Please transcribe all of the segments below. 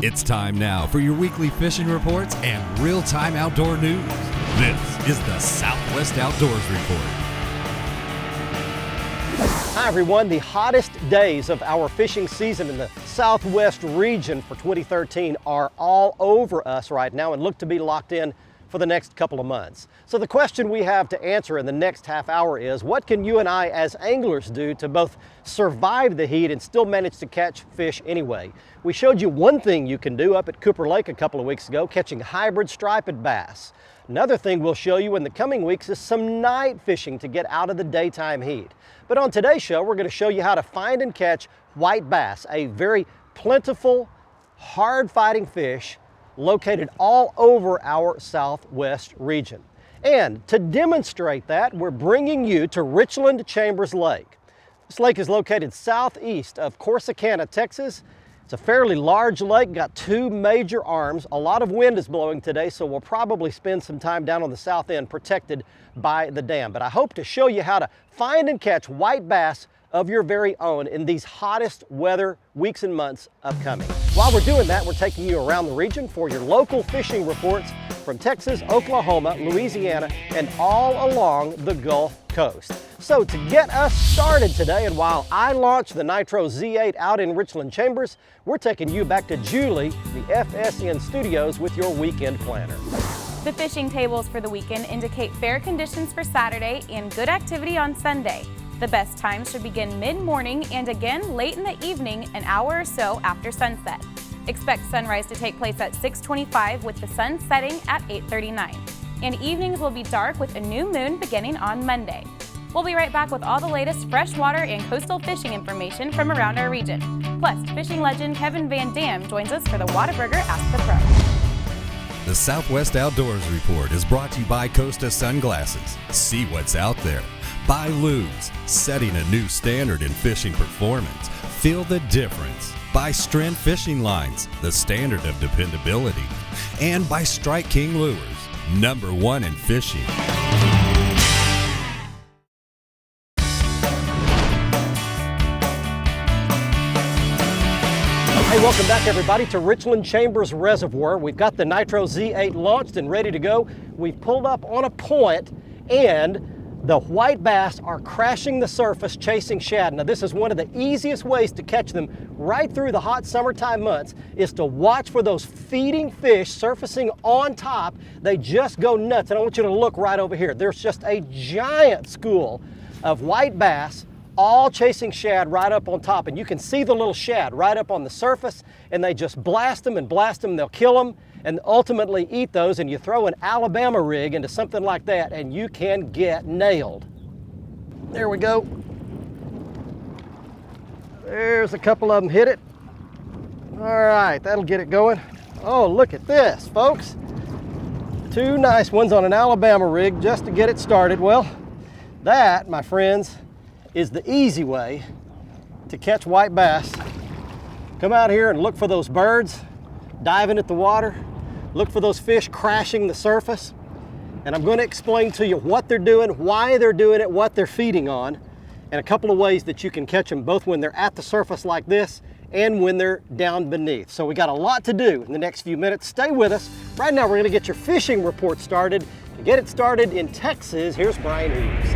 It's time now for your weekly fishing reports and real-time outdoor news. This is the Southwest Outdoors Report. Hi everyone, the hottest days of our fishing season in the Southwest region for 2013 are all over us right now and look to be locked in for the next couple of months. So the question we have to answer in the next half hour is, what can you and I as anglers do to both survive the heat and still manage to catch fish anyway? We showed you one thing you can do up at Cooper Lake a couple of weeks ago, catching hybrid striped bass. Another thing we'll show you in the coming weeks is some night fishing to get out of the daytime heat. But on today's show, we're going to show you how to find and catch white bass, a very plentiful, hard-fighting fish located all over our Southwest region. And to demonstrate that, we're bringing you to Richland Chambers Lake. This lake is located southeast of Corsicana, Texas. It's a fairly large lake, got two major arms. A lot of wind is blowing today, so we'll probably spend some time down on the south end protected by the dam. But I hope to show you how to find and catch white bass of your very own in these hottest weather weeks and months upcoming. While we're doing that, we're taking you around the region for your local fishing reports from Texas, Oklahoma, Louisiana, and all along the Gulf Coast. So to get us started today, and while I launch the Nitro Z8 out in Richland Chambers, we're taking you back to Julie, the FSN Studios, with your weekend planner. The fishing tables for the weekend indicate fair conditions for Saturday and good activity on Sunday. The best time should begin mid-morning and again late in the evening, an hour or so after sunset. Expect sunrise to take place at 6:25 with the sun setting at 8:39. And evenings will be dark with a new moon beginning on Monday. We'll be right back with all the latest freshwater and coastal fishing information from around our region. Plus, fishing legend Kevin Van Dam joins us for the Whataburger Ask the Pro. The Southwest Outdoors Report is brought to you by Costa Sunglasses. See what's out there. By Lubes, setting a new standard in fishing performance. Feel the difference. By Strand Fishing Lines, the standard of dependability. And by Strike King Lures, #1 in fishing. Hey, welcome back everybody to Richland Chambers Reservoir. We've got the Nitro Z8 launched and ready to go. We've pulled up on a point and the white bass are crashing the surface chasing shad. Now this is one of the easiest ways to catch them right through the hot summertime months is to watch for those feeding fish surfacing on top. They just go nuts. And I want you to look right over here. There's just a giant school of white bass all chasing shad right up on top. And you can see the little shad right up on the surface and they just blast them and blast them. They'll kill them and ultimately eat those, and you throw an Alabama rig into something like that and you can get nailed. There we go. There's a couple of them hit it. All right, that'll get it going. Oh, look at this, folks. Two nice ones on an Alabama rig just to get it started. Well, that, my friends, is the easy way to catch white bass. Come out here and look for those birds diving at the water. Look for those fish crashing the surface. And I'm going to explain to you what they're doing, why they're doing it, what they're feeding on, and a couple of ways that you can catch them both when they're at the surface like this and when they're down beneath. So we got a lot to do in the next few minutes. Stay with us. Right now we're going to get your fishing report started. To get it started in Texas, here's Brian Hughes.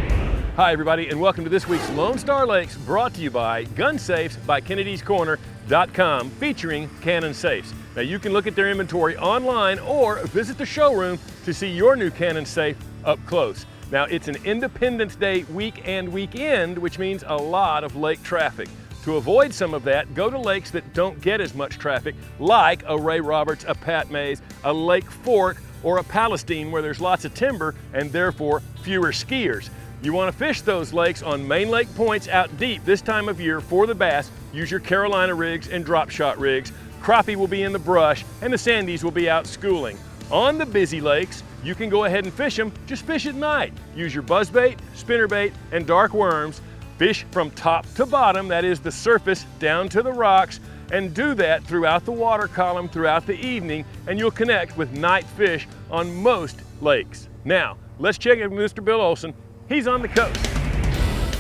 Hi everybody, and welcome to this week's Lone Star Lakes, brought to you by Gun Safes by Kennedy'sCorner.com, featuring Cannon Safes. Now you can look at their inventory online or visit the showroom to see your new Cannon safe up close. Now it's an Independence Day week and weekend, which means a lot of lake traffic. To avoid some of that, go to lakes that don't get as much traffic, like a Ray Roberts, a Pat Mays, a Lake Fork, or a Palestine where there's lots of timber and therefore fewer skiers. You want to fish those lakes on main lake points out deep this time of year for the bass. Use your Carolina rigs and drop shot rigs. Crappie will be in the brush and the sandies will be out schooling. On the busy lakes, you can go ahead and fish them, just fish at night. Use your buzzbait, spinnerbait, and dark worms. Fish from top to bottom, that is the surface down to the rocks, and do that throughout the water column throughout the evening, and you'll connect with night fish on most lakes. Now, let's check in with Mr. Bill Olson. He's on the coast.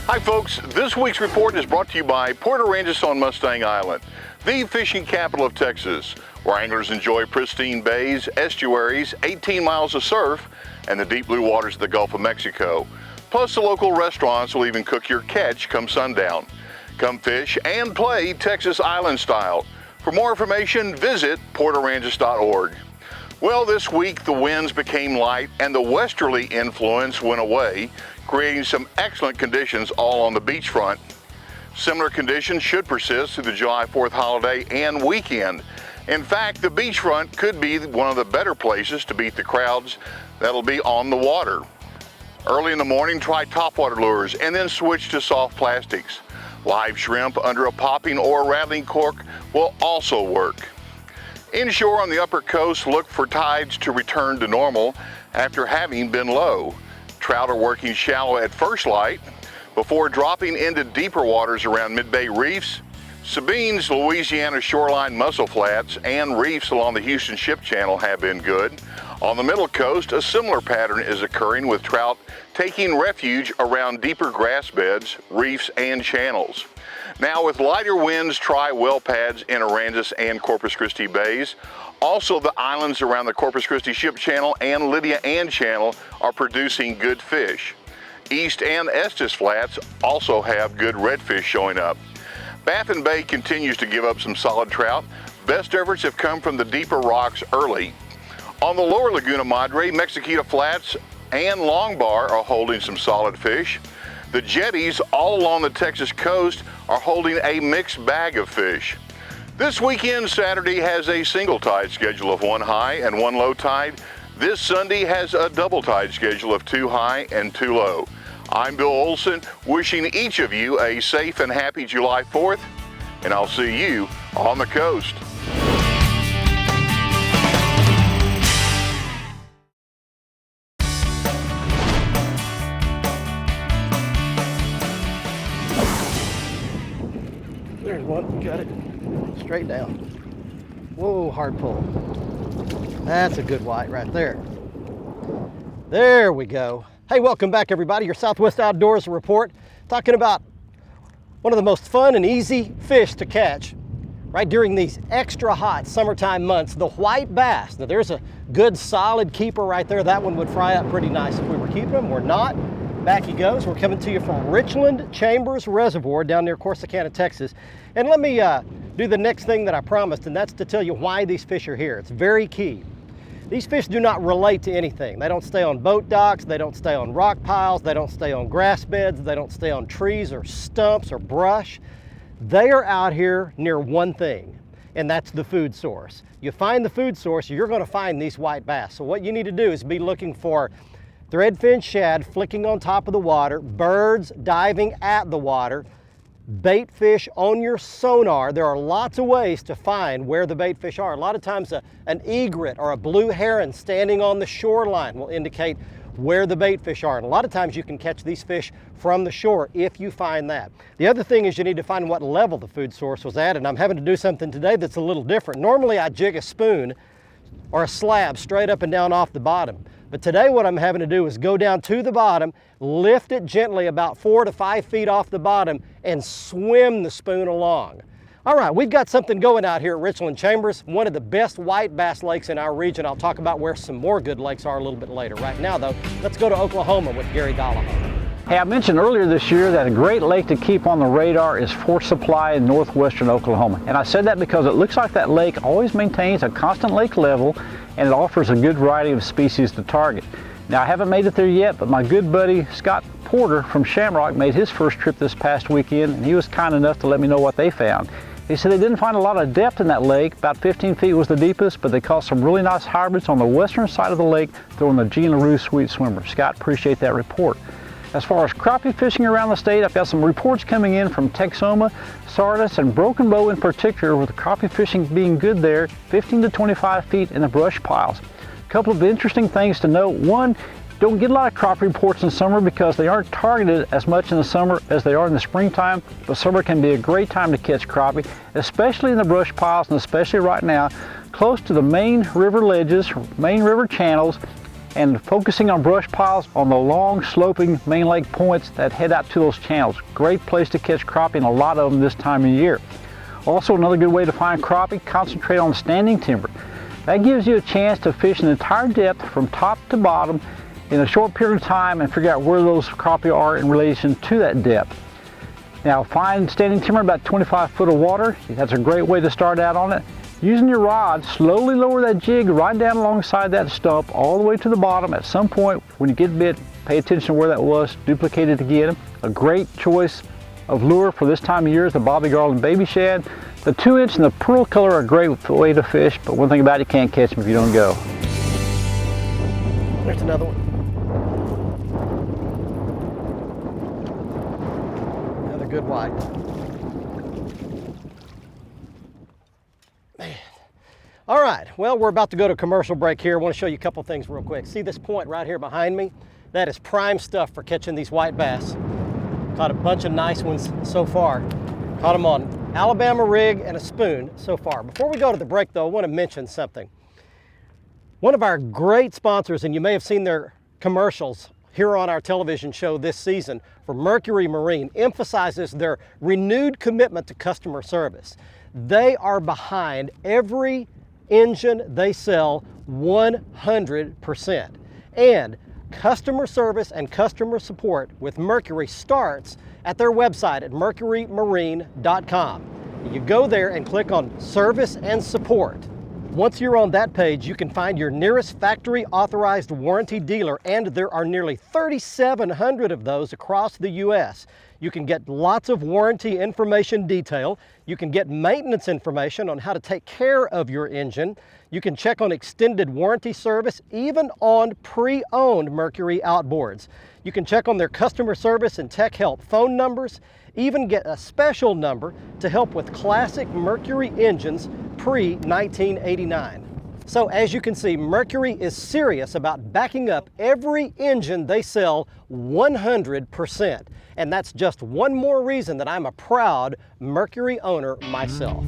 Hi folks, this week's report is brought to you by Puerto Ranges on Mustang Island, the fishing capital of Texas, where anglers enjoy pristine bays, estuaries, 18 miles of surf, and the deep blue waters of the Gulf of Mexico. Plus the local restaurants will even cook your catch come sundown. Come fish and play Texas Island style. For more information, visit PuertoRanges.org. Well, this week the winds became light and the westerly influence went away, creating some excellent conditions all on the beachfront. Similar conditions should persist through the July 4th holiday and weekend. In fact, the beachfront could be one of the better places to beat the crowds that'll be on the water. Early in the morning, try topwater lures and then switch to soft plastics. Live shrimp under a popping or rattling cork will also work. Inshore on the upper coast, look for tides to return to normal after having been low. Trout are working shallow at first light before dropping into deeper waters around mid-bay reefs. Sabine's Louisiana shoreline mussel flats and reefs along the Houston Ship Channel have been good. On the middle coast, a similar pattern is occurring with trout taking refuge around deeper grass beds, reefs, and channels. Now with lighter winds, try well pads in Aransas and Corpus Christi bays. Also, the islands around the Corpus Christi Ship Channel and Lydia Ann Channel are producing good fish. East and Estes Flats also have good redfish showing up. Baffin Bay continues to give up some solid trout. Best efforts have come from the deeper rocks early. On the lower Laguna Madre, Mexiquita Flats and Longbar are holding some solid fish. The jetties all along the Texas coast are holding a mixed bag of fish. This weekend, Saturday has a single tide schedule of 1 high and 1 low tide. This Sunday has a double tide schedule of 2 high and 2 low. I'm Bill Olson, wishing each of you a safe and happy July 4th, and I'll see you on the coast. There's one, got it. Straight down. Whoa, hard pull. That's a good white right there. There we go. Hey, welcome back everybody. Your Southwest Outdoors Report. Talking about one of the most fun and easy fish to catch right during these extra hot summertime months, the white bass. Now there's a good solid keeper right there. That one would fry up pretty nice if we were keeping them. We're not. Back he goes. We're coming to you from Richland Chambers Reservoir down near Corsicana, Texas. And let me do the next thing that I promised, and that's to tell you why these fish are here. It's very key. These fish do not relate to anything. They don't stay on boat docks, they don't stay on rock piles, they don't stay on grass beds, they don't stay on trees or stumps or brush. They are out here near one thing, and that's the food source. You find the food source, you're going to find these white bass. So what you need to do is be looking for threadfin shad flicking on top of the water, birds diving at the water, bait fish on your sonar. There are lots of ways to find where the bait fish are. A lot of times an egret or a blue heron standing on the shoreline will indicate where the bait fish are. And a lot of times you can catch these fish from the shore if you find that. The other thing is you need to find what level the food source was at, and I'm having to do something today that's a little different. Normally I jig a spoon or a slab straight up and down off the bottom. But today what I'm having to do is go down to the bottom, lift it gently about 4 to 5 feet off the bottom, and swim the spoon along. All right, we've got something going out here at Richland Chambers, one of the best white bass lakes in our region. I'll talk about where some more good lakes are a little bit later. Right now though, let's go to Oklahoma with Gary Dollahan. Hey, I mentioned earlier this year that a great lake to keep on the radar is Fort Supply in northwestern Oklahoma. And I said that because it looks like that lake always maintains a constant lake level and it offers a good variety of species to target. Now I haven't made it there yet, but my good buddy Scott Porter from Shamrock made his first trip this past weekend, and he was kind enough to let me know what they found. He said they didn't find a lot of depth in that lake. About 15 feet was the deepest, but they caught some really nice hybrids on the western side of the lake throwing the Gene LaRue Sweet Swimmer. Scott, appreciate that report. As far as crappie fishing around the state, I've got some reports coming in from Texoma, Sardis, and Broken Bow in particular, with the crappie fishing being good there, 15 to 25 feet in the brush piles. A couple of interesting things to note. One, don't get a lot of crappie reports in summer because they aren't targeted as much in the summer as they are in the springtime, but summer can be a great time to catch crappie, especially in the brush piles and especially right now, close to the main river ledges, main river channels, and focusing on brush piles on the long sloping main lake points that head out to those channels. Great place to catch crappie, a lot of them this time of year. Also, another good way to find crappie, concentrate on standing timber. That gives you a chance to fish an entire depth from top to bottom in a short period of time and figure out where those crappie are in relation to that depth. Now, find standing timber about 25 foot of water. That's a great way to start out on it. Using your rod, slowly lower that jig right down alongside that stump all the way to the bottom. At some point, when you get bit, pay attention to where that was, duplicate it again. A great choice of lure for this time of year is the Bobby Garland baby shad. The 2-inch and the pearl color are a great way to fish, but one thing about it, you can't catch them if you don't go. There's another one. Another good white. Man. All right, well, we're about to go to commercial break here. I want to show you a couple things real quick. See this point right here behind me? That is prime stuff for catching these white bass. Caught a bunch of nice ones so far. Caught them on Alabama rig and a spoon so far. Before we go to the break though, I want to mention something. One of our great sponsors, and you may have seen their commercials here on our television show this season for Mercury Marine, emphasizes their renewed commitment to customer service. They are behind every engine they sell 100%. And customer service and customer support with Mercury starts at their website at mercurymarine.com. You go there and click on Service and Support. Once you're on that page, you can find your nearest factory authorized warranty dealer, and there are nearly 3,700 of those across the U.S. You can get lots of warranty information detail. You can get maintenance information on how to take care of your engine. You can check on extended warranty service, even on pre-owned Mercury outboards. You can check on their customer service and tech help phone numbers, even get a special number to help with classic Mercury engines pre-1989. So as you can see, Mercury is serious about backing up every engine they sell 100%. And that's just one more reason that I'm a proud Mercury owner myself.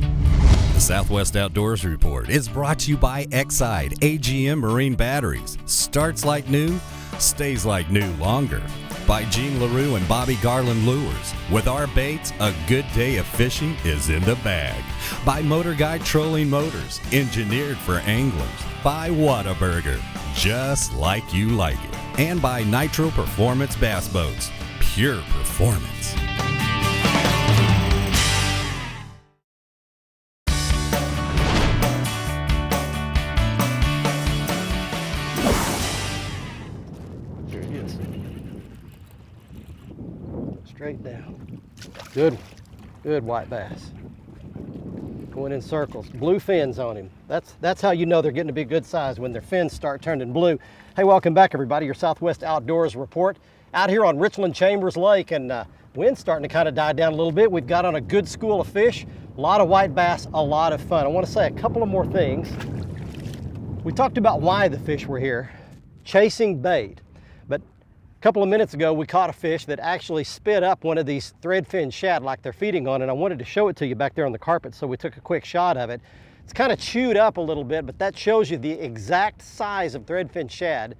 The Southwest Outdoors Report is brought to you by Exide AGM Marine Batteries. Starts like new, stays like new longer. By Gene LaRue and Bobby Garland Lures. With our baits, a good day of fishing is in the bag. By Motor Guide Trolling Motors, engineered for anglers. By Whataburger, just like you like it. And by Nitro Performance Bass Boats, pure performance. Straight down. Good one. Good white bass. Going in circles. Blue fins on him. That's how you know they're getting to be good size, when their fins start turning blue. Hey, welcome back everybody. Your Southwest Outdoors Report. Out here on Richland Chambers Lake, and wind's starting to kind of die down a little bit. We've got on a good school of fish. A lot of white bass, a lot of fun. I want to say a couple of more things. We talked about why the fish were here. Chasing bait. But a couple of minutes ago, we caught a fish that actually spit up one of these threadfin shad like they're feeding on, and I wanted to show it to you back there on the carpet, so we took a quick shot of it. It's kind of chewed up a little bit, but that shows you the exact size of threadfin shad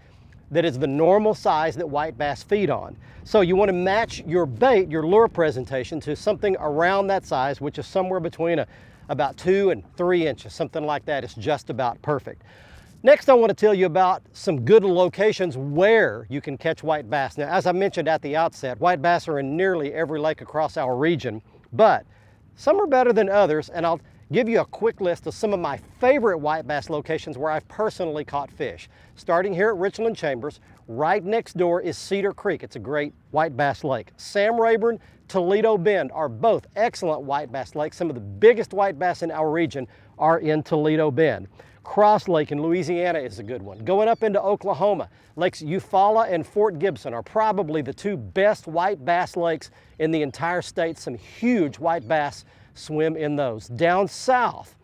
that is the normal size that white bass feed on. So you want to match your bait, your lure presentation, to something around that size, which is somewhere between about 2 and 3 inches, something like that. Is just about perfect. Next, I want to tell you about some good locations where you can catch white bass. Now, as I mentioned at the outset, white bass are in nearly every lake across our region, but some are better than others, and I'll give you a quick list of some of my favorite white bass locations where I've personally caught fish. Starting here at Richland Chambers, right next door is Cedar Creek. It's a great white bass lake. Sam Rayburn, Toledo Bend are both excellent white bass lakes. Some of the biggest white bass in our region are in Toledo Bend. Cross Lake in Louisiana is a good one. Going up into Oklahoma, Lakes Eufaula and Fort Gibson are probably the two best white bass lakes in the entire state. Some huge white bass swim in those. Down south,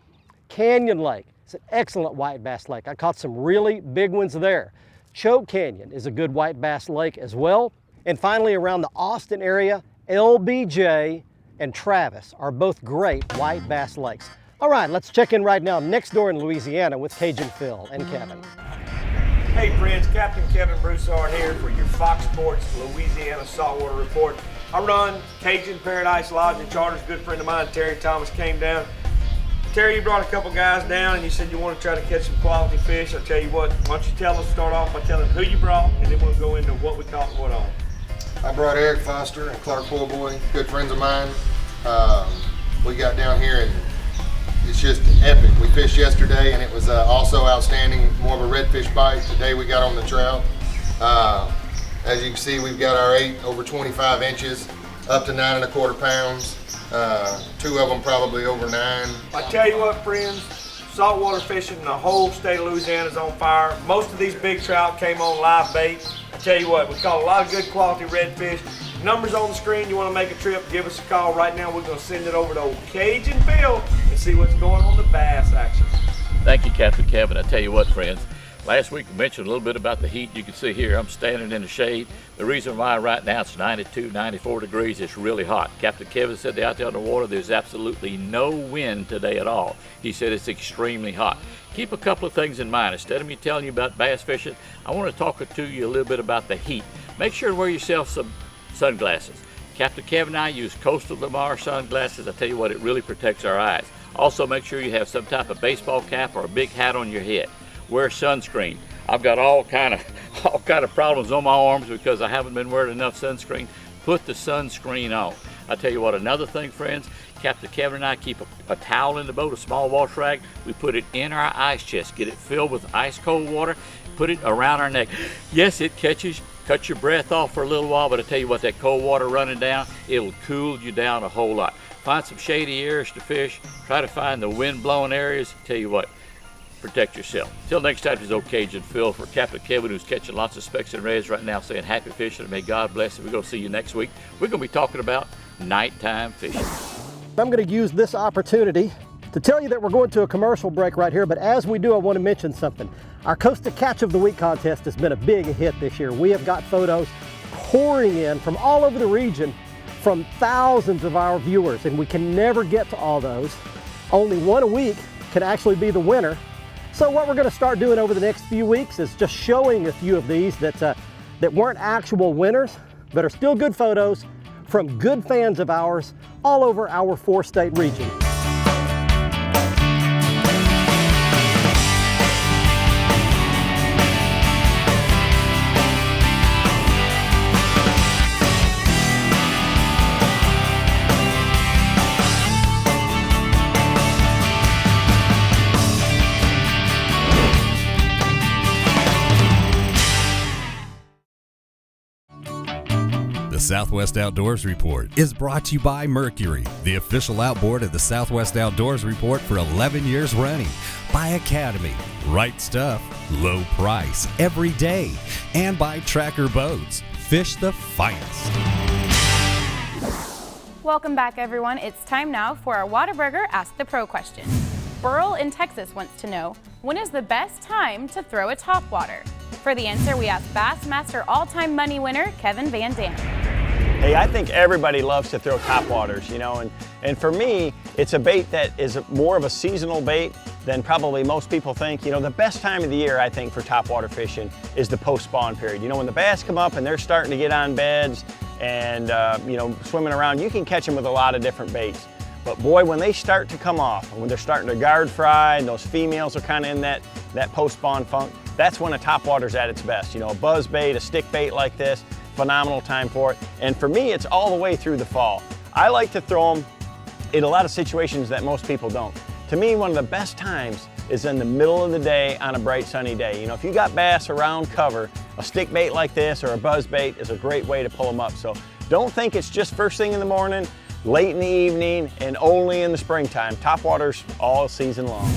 Canyon Lake. It's an excellent white bass lake. I caught some really big ones there. Choke Canyon is a good white bass lake as well. And finally, around the Austin area, LBJ and Travis are both great white bass lakes. All right, let's check in right now next door in Louisiana with Cajun Phil and Kevin. Hey friends, Captain Kevin Broussard here for your Fox Sports Louisiana Saltwater Report. I run Cajun Paradise Lodge and Charters. A good friend of mine, Terry Thomas, came down. Terry, you brought a couple guys down and you said you want to try to catch some quality fish. I'll tell you what, why don't you start off by telling who you brought, and then we'll go into what we caught and what on. I brought Eric Foster and Clark Poilboy, good friends of mine. We got down here and it's just epic. We fished yesterday and it was also outstanding, more of a redfish bite. Today we got on the trout. As you can see, we've got our 8 over 25 inches, up to 9 1/4 pounds. 2 of them probably over 9. I tell you what, friends, saltwater fishing in the whole state of Louisiana is on fire. Most of these big trout came on live bait. I tell you what, we caught a lot of good quality redfish. Numbers on the screen. You want to make a trip, give us a call right now. We're going to send it over to old Cajun Phil and see what's going on the bass action. Thank you, Captain Kevin. I tell you what, friends, last week we mentioned a little bit about the heat. You can see here I'm standing in the shade. The reason why right now it's 92, 94 degrees, it's really hot. Captain Kevin said they're out there on the water, there's absolutely no wind today at all. He said it's extremely hot. Keep a couple of things in mind. Instead of me telling you about bass fishing, I want to talk to you a little bit about the heat. Make sure to wear yourself some sunglasses. Captain Kevin and I use Coastal Lamar sunglasses. I tell you what, it really protects our eyes. Also, make sure you have some type of baseball cap or a big hat on your head. Wear sunscreen. I've got all kind of problems on my arms because I haven't been wearing enough sunscreen. Put the sunscreen on. I tell you what, another thing, friends, Captain Kevin and I keep a towel in the boat, a small wash rag. We put it in our ice chest, get it filled with ice cold water, put it around our neck. Yes, it cuts your breath off for a little while, but I tell you what, that cold water running down, it'll cool you down a whole lot. Find some shady areas to fish. Try to find the wind blowing areas. Tell you what, protect yourself. Till next time, this is old Cajun Phil for Captain Kevin, who's catching lots of specks and rays right now, saying happy fishing and may God bless. And we're going to see you next week. We're going to be talking about nighttime fishing. I'm going to use this opportunity to tell you that we're going to a commercial break right here, but as we do, I want to mention something. Our Costa Catch of the Week contest has been a big hit this year. We have got photos pouring in from all over the region from thousands of our viewers, and we can never get to all those. Only one a week can actually be the winner. So what we're going to start doing over the next few weeks is just showing a few of these that weren't actual winners, but are still good photos from good fans of ours all over our 4-state region. The Southwest Outdoors Report is brought to you by Mercury, the official outboard of the Southwest Outdoors Report for 11 years running. By Academy, right stuff, low price, every day. And by Tracker Boats, fish the finest. Welcome back, everyone. It's time now for our Whataburger Ask the Pro question. Burl in Texas wants to know, when is the best time to throw a topwater? For the answer, we asked Bassmaster all-time money winner Kevin Van Dam. Hey, I think everybody loves to throw topwaters, you know, and for me, it's a bait that is more of a seasonal bait than probably most people think. You know, the best time of the year, I think, for topwater fishing is the post-spawn period. You know, when the bass come up and they're starting to get on beds and, you know, swimming around, you can catch them with a lot of different baits. But boy, when they start to come off, and when they're starting to guard fry, and those females are kind of in that post-spawn funk, that's when a topwater's at its best. You know, a buzz bait, a stick bait like this, phenomenal time for it. And for me, it's all the way through the fall. I like to throw them in a lot of situations that most people don't. To me, one of the best times is in the middle of the day on a bright sunny day. You know, if you got bass around cover, a stick bait like this or a buzz bait is a great way to pull them up. So don't think it's just first thing in the morning, late in the evening, and only in the springtime. Topwater's all season long.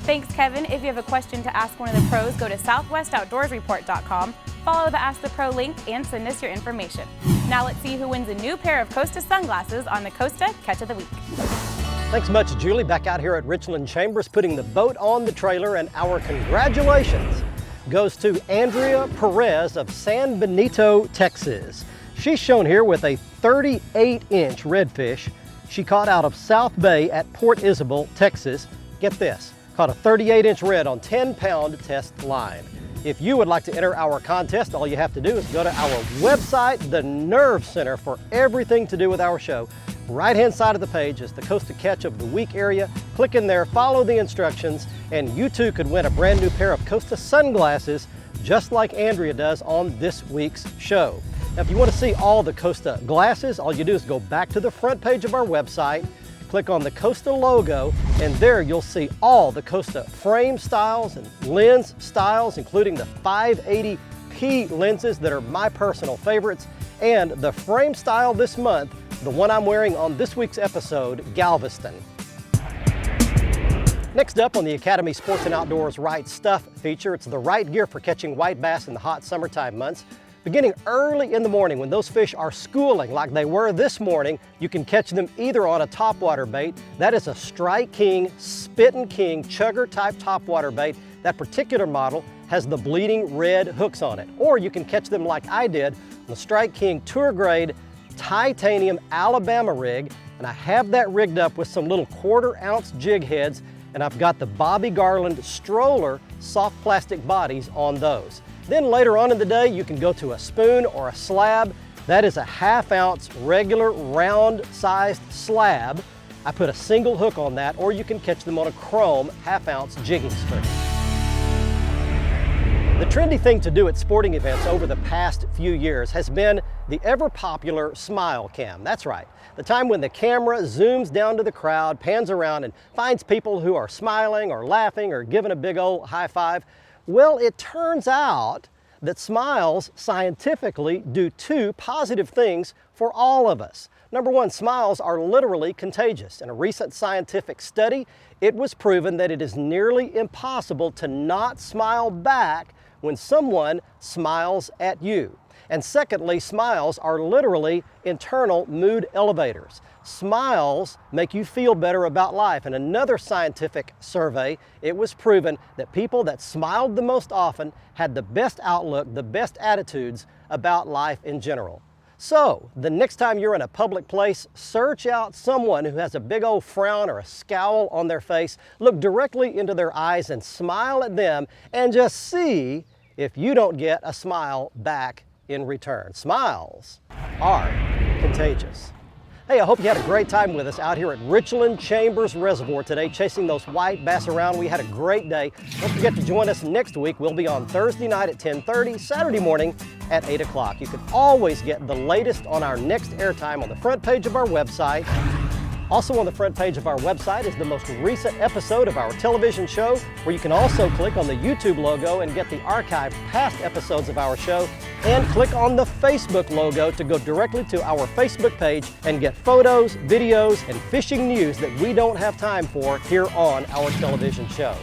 Thanks, Kevin. If you have a question to ask one of the pros, go to southwestoutdoorsreport.com, follow the Ask the Pro link, and send us your information. Now let's see who wins a new pair of Costa sunglasses on the Costa Catch of the Week. Thanks much, Julie. Back out here at Richland Chambers, putting the boat on the trailer, and our congratulations goes to Andrea Perez of San Benito, Texas. She's shown here with a 38-inch redfish she caught out of South Bay at Port Isabel, Texas. Get this, caught a 38-inch red on 10-pound test line. If you would like to enter our contest, all you have to do is go to our website, the Nerve Center, for everything to do with our show. Right-hand side of the page is the Coast to Catch of the Week area. Click in there, follow the instructions, and you too could win a brand new pair of Costa sunglasses, just like Andrea does on this week's show. Now, if you want to see all the Costa glasses, all you do is go back to the front page of our website, click on the Costa logo, and there you'll see all the Costa frame styles and lens styles, including the 580p lenses that are my personal favorites, and the frame style this month, the one I'm wearing on this week's episode, Galveston. Next up on the Academy Sports and Outdoors Right Stuff feature, it's the right gear for catching white bass in the hot summertime months. Beginning early in the morning when those fish are schooling like they were this morning, you can catch them either on a topwater bait. That is a Strike King, Spittin' King, chugger type topwater bait. That particular model has the bleeding red hooks on it. Or you can catch them like I did on the Strike King Tour Grade titanium Alabama rig, and I have that rigged up with some little 1/4 ounce jig heads, and I've got the Bobby Garland stroller soft plastic bodies on those. Then later on in the day, you can go to a spoon or a slab. That is a 1/2 ounce regular round sized slab. I put a single hook on that, or you can catch them on a chrome 1/2 ounce jigging spoon. The trendy thing to do at sporting events over the past few years has been the ever popular smile cam. That's right, the time when the camera zooms down to the crowd, pans around, and finds people who are smiling or laughing or giving a big old high five. Well, it turns out that smiles scientifically do 2 positive things for all of us. Number one, smiles are literally contagious. In a recent scientific study, it was proven that it is nearly impossible to not smile back when someone smiles at you. And secondly, smiles are literally internal mood elevators. Smiles make you feel better about life. In another scientific survey, it was proven that people that smiled the most often had the best outlook, the best attitudes about life in general. So, the next time you're in a public place, search out someone who has a big old frown or a scowl on their face, look directly into their eyes and smile at them, and just see if you don't get a smile back in return. Smiles are contagious. Hey, I hope you had a great time with us out here at Richland Chambers Reservoir today, chasing those white bass around. We had a great day. Don't forget to join us next week. We'll be on Thursday night at 10:30, Saturday morning at 8 o'clock. You can always get the latest on our next airtime on the front page of our website. Also on the front page of our website is the most recent episode of our television show, where you can also click on the YouTube logo and get the archived past episodes of our show, and click on the Facebook logo to go directly to our Facebook page and get photos, videos, and fishing news that we don't have time for here on our television show.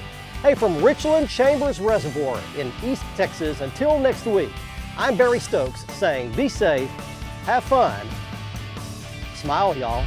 Hey, from Richland Chambers Reservoir in East Texas, until next week, I'm Barry Stokes saying be safe, have fun, smile, y'all.